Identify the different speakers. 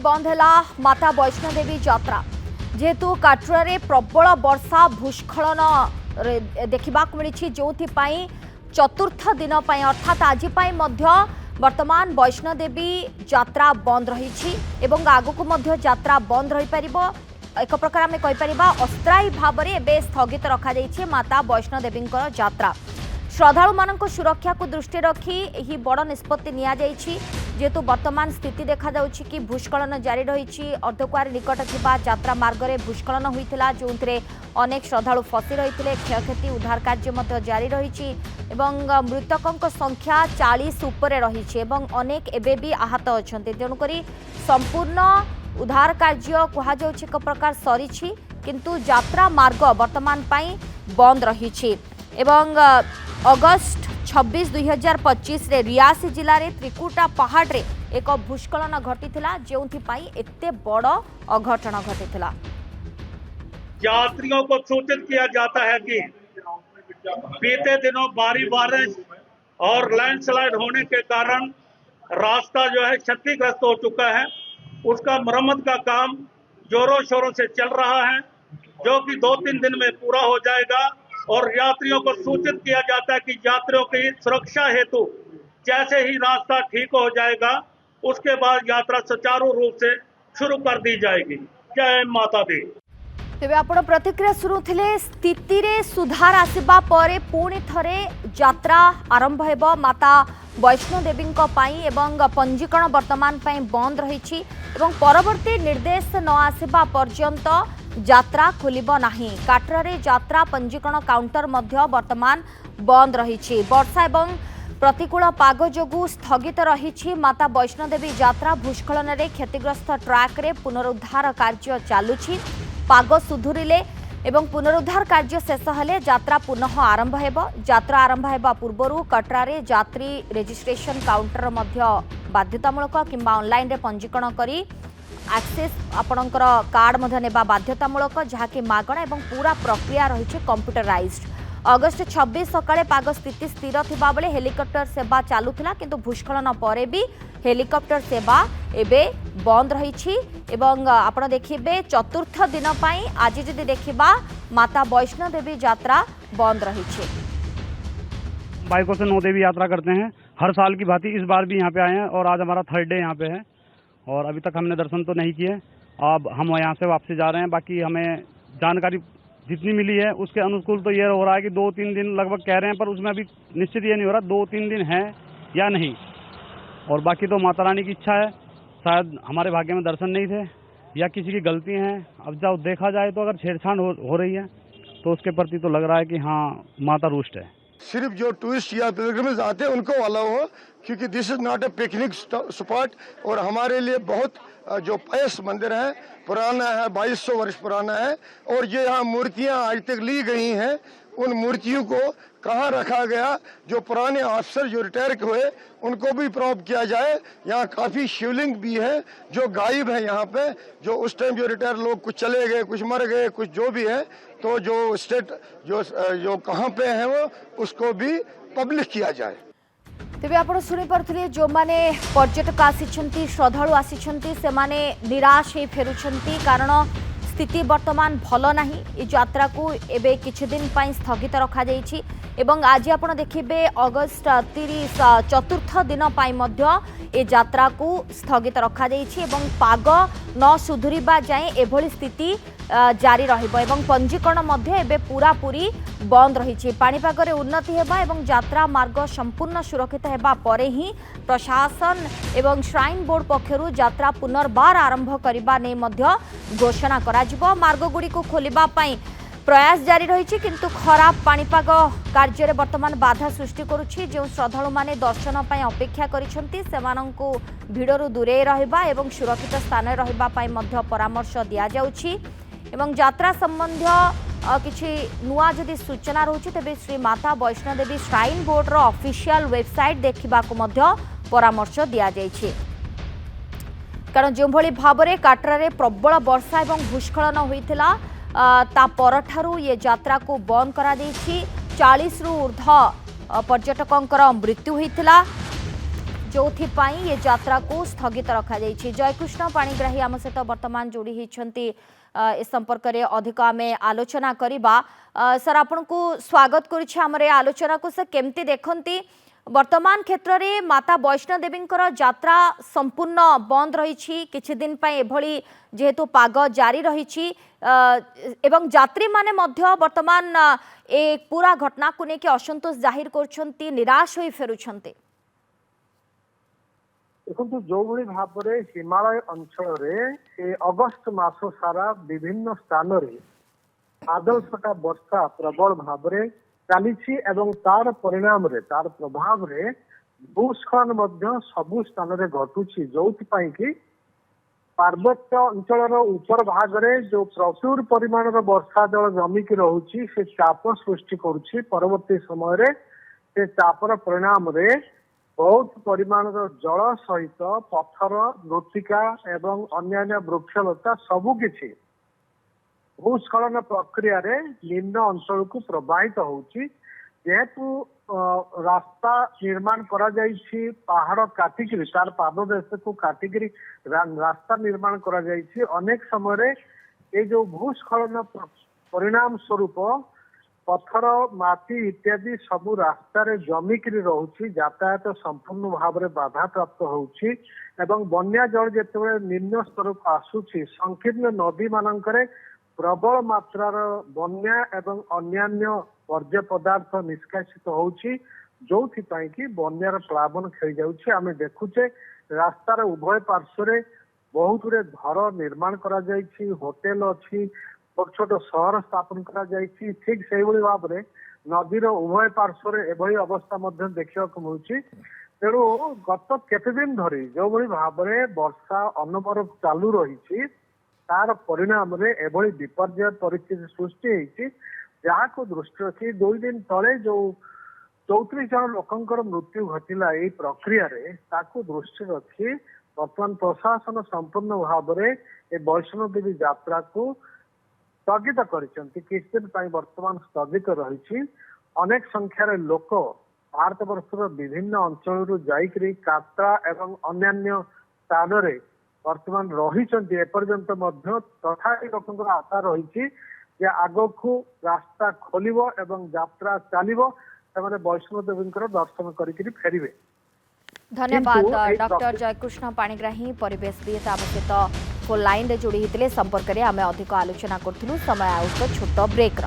Speaker 1: बंद है माता वैष्णोदेवी यात्रा जेहेतु काटुआरे प्रबल वर्षा भूस्खलन देखा मिली जो चतुर्थ दिन अर्थात आज वर्तमान वैष्णोदेवी यात्रा बंद रही आगक यात्रा बंद रही पार एक प्रकार आम कहीपर अस्थायी भाव में स्थगित रखा माता वैष्णोदेवी यात्रा श्रद्धालु मान सुरक्षा को दृष्टि रखी यह बड़ निष्पत्ति जेहेतु वर्तमान स्थिति देखा कि भूस्खलन जारी रही अर्धकुआर निकट थिबा यात्रा मार्ग में भूस्खलन होता जो अनेक श्रद्धालु फसी रही क्षयक्षति उद्धार कार्य जारी रही मृतकों संख्या 40 उपरे रही अनेक एवं भी आहत अच्छा तेणुक संपूर्ण उद्धार कार्य कहुच्छे एक प्रकार सरी किंतु यात्रा मार्ग वर्तमान बंद रही अगस्ट 26 2025 रे रियासी जिले में त्रिकुटा पहाड़ रे एक भूस्खलन घटी जो एते बड़ अघटन घटी।
Speaker 2: यात्रियों को सूचित किया जाता है कि बीते दिनों भारी बारिश और लैंडस्लाइड होने के कारण रास्ता जो है क्षतिग्रस्त हो चुका है। उसका मरम्मत का काम जोरों शोरों से चल रहा है जो कि 2-3 दिन में पूरा हो जाएगा और यात्रियों को सूचित किया जाता है कि यात्रियों की सुरक्षा हेतु जैसे ही रास्ता ठीक हो जाएगा उसके बाद यात्रा सुचारू रूप से शुरू कर दी जाएगी। जय माता दी।
Speaker 1: तेज आप प्रतिक्रिया शुणुले स्थिति रे सुधार आसवा पर पुणी थरे यात्रा आरंभ हेब माता वैष्णोदेवी एवं पंजीकरण वर्तमान बंद रही परवर्ती निर्देश न आसवा पर्यंत यात्रा खोलिब नाही। काटरारे यात्रा पंजीकरण काउंटर मध्य वर्तमान बंद रही वर्षा एवं प्रतिकूल पाग जोगु स्थगित रही माता वैष्णोदेवी यात्रा भूस्खलन रे क्षतिग्रस्त ट्रैक रे पुनरुद्धार कार्य चालुछि पाग सुधुरिले एवं पुनरुद्धार कार्य शेष हेले यात्रा पुनः आरंभ हेब। यात्रा आरंभ हेबा पूर्वरु कटरारे यात्री रजिस्ट्रेशन काउंटर मध्य बाध्यतामूलक किंबा ऑनलाइन रे पंजीकरण करी एक्सेस आपणकर कार्ड मध्य नेबा बाध्यतामूलक जहाँकि मागणा एवं पूरा प्रक्रिया रही कंप्यूटराइज्ड। अगस्ट 26 सकाळे पाग स्थिति स्थिर थिबा बेले हेलिकॉप्टर सेवा चालुथिला किंतु भूस्खलन परे भी हेलिकॉप्टर सेवा एबे बंद रही आपण देखिबे चतुर्थ दिन आज जदि देखिबा माता वैष्णोदेवी यात्रा बंद रही।
Speaker 3: बाइकों से नौदेवी यात्रा करते हैं हर साल की भांति इस बार भी यहाँ पे आए हैं और आज हमारा 3rd डे यहाँ पे है और अभी तक हमने दर्शन तो नहीं किए। अब हम यहाँ से वापसी जा रहे हैं। बाकी हमें जानकारी जितनी मिली है उसके अनुकूल तो ये हो रहा है कि 2-3 दिन लगभग कह रहे हैं पर उसमें अभी निश्चित ये नहीं हो रहा 2-3 दिन है या नहीं। और बाकी तो माता रानी की इच्छा है, शायद हमारे भाग्य में दर्शन नहीं थे या किसी की गलती है। अब जब देखा जाए तो अगर छेड़छाड़ हो रही है तो उसके प्रति तो लग रहा है कि हाँ माता रुष्ट है।
Speaker 4: सिर्फ जो टूरिस्ट या पिलग्रिम्स आते हैं उनको अलाउ हो क्योंकि this is not a picnic spot और हमारे लिए बहुत जो पायस मंदिर है पुराना है 2200 वर्ष पुराना है और ये यहाँ मूर्तियाँ आज तक ली गई हैं उन मूर्तियों को कहाँ रखा गया जो पुराने अफसर जो रिटायर हुए उनको भी प्रॉप किया जाए। यहाँ काफ़ी शिवलिंग भी है जो गायब है यहाँ पे जो उस टाइम जो रिटायर लोग कुछ चले गए कुछ मर गए कुछ जो भी है तो जो स्टेट जो कहाँ पे है वो उसको भी पब्लिश किया जाए।
Speaker 1: तेज आप शुणी पारे जो मैंने पर्यटक आसी श्रद्धालु आसी से माने निराश हो फेरुंट कारण स्थिति वर्तमान भल ना यात्रा को एबे किछि दिन स्थगित रखा जाइछि एवं आज आप देखिए अगस्ट 30 चतुर्थ दिन ए यात्रा को स्थगित रखा जाइछि एवं पाग न सुधुरिबा जाए एभली स्थिति जारी रहिबो एवं पंजीकरण मध्य एबे पूरा पूरी बंद रही पाणीपाग रे उन्नति हेबा एवं यात्रा मार्ग संपूर्ण सुरक्षित हेबा परे ही प्रशासन एवं श्राइन बोर्ड पक्षरु यात्रा पुनर्बार आरंभ करबा नै मध्य घोषणा कराजिबो। मार्ग गुडी को खोलिबा पई प्रयास जारी रही किंतु खराब पाणीपाग कार्य वर्तमान बाधा सृष्टि करुछि। जो श्रद्धालु माने दर्शन पई अपेक्षा करिसेंती सेमानंकु भिड़रु दूरे रहबा एवं सुरक्षित स्थान रहबा पई मध्य परामर्श दिया जाउछि एवं यात्रा संबंधी किछि नुआ जदि सूचना रहुछि तेबे श्री माता वैष्णोदेवी श्राइन बोर्ड रो ऑफिशियल वेबसाइट देखिबा को मध्य परामर्श दिया जाइछि कारण जो भली भाबरे काटरारे प्रबल वर्षा एवं भूस्खलन होइथिला ता परठारु ये यात्रा को बंद करा देछि 40 रु ऊर्ध्व पर्यटकों मृत्यु होइथिला जोथिपाई ये यात्रा को स्थगित रखा जाइछि। जयकृष्ण पाणिग्राही आम सहित वर्तमान जोड़ी होइछन्ति ए संपर्क में अधिक आम आलोचना करबा। सर आपन को स्वागत करिछि हमरे आलोचना को। से केमती देखंती वर्तमान क्षेत्र में माता वैष्णो देवी यात्रा संपूर्ण बंद रही किछि दिन पय एभली जेहेतु पाग जारी रही एवं यात्री माने मध्य वर्तमान ए पूरा घटना को लेकिन असंतोष जाहिर करछन्ति, निराश होई फेरुछन्ति।
Speaker 5: देखो जो भाई भाव में हिमालय अंचल अगस्त मास सारा विभिन्न स्थान रे आदर्शटा वर्षा प्रबल भाव में चली एवं तार परिणाम रे तार प्रभाव रे भूस्खलन मध्य सबु स्थान रे घटुची जो कि पार्वत्य अंचल ऊपर भाग रे जो प्रचुर परिमाण वर्षा जल जमिकी रोचे से चाप सृष्टि करुच्ची। परवर्ती समय रे से चापर परिणाम रे बहुत परिमाण जल सहित पत्थर मृत्तिका एवं अन्य वृक्षलता सबुकिछि भूस्खलन प्रक्रिया रे निम्न अंचल को प्रवाहित होउची। जेहेतु रास्ता निर्माण करा जाइछि पहाड़ काटिकी तार पाददेश को काटिकी रास्ता निर्माण करा जाइछि। अनेक समय रे ये जो भूस्खलन परिणाम स्वरूप पत्थर माटी इत्यादि सबु रास्ता रे जमिकी रोची यातायात संपूर्ण भाव में बाधा प्राप्त होउछि एवं बन्या जल जेतेबेले निम्न स्तर को आसुछि संकीर्ण नदी मानकरे प्रबल मात्रार बन्या एवं अन्यान्य वर्ज्य पदार्थ निष्कासित होउछि जोथिपाई कि बन्यार प्लावन खेली जाउछि। आमे देखुचे रास्तार उभय पार्श्व रे बहुत गुड़े घर निर्माण करा जाइछि, होटेल अछि, छोट छोट सहर स्थापन करा जाइछि। ठीक से भाव में नदीर उभय पार्श्व रे एभली अवस्था मध्य देखा मिलुछि। तेणु गत केते दिन धरी जो भाव में वर्षा अनवरत चालू रही तार परिणाम रे एभली विपर्य परिस्थिति सृष्टि होइछि जहाँ को दृष्टि रखी 2 दिन तले जो 34 जन लोकंकर मृत्यु घटिला यही प्रक्रिया रे ताकू दृष्टि रखी वर्तमान प्रशासन संपूर्ण भाव में ए वैष्णो देवी यात्रा को स्थगित करिसेंति। किछ दिन पई वर्तमान स्थगित रही। अनेक संख्यार लोक भारत वर्षर विभिन्न अंचल जाइकरी कात्रा एवं अन्यान्य स्थान रे वर्तमान रही एपर्यंत मध्य तथापि लोक आशा रही आगकू रास्ता खोलिबो एवं यात्रा चलिबो से वैष्णो देवी दर्शन करिकरी फेरिबे।
Speaker 1: धन्यवाद डॉक्टर जयकृष्ण पाणिग्राही परिवेशविद आम सहित फोन लाइन रे जोड़ी होते संपर्क में आम अधिक आलोचना करूँ। समय आउट छोट ब्रेक।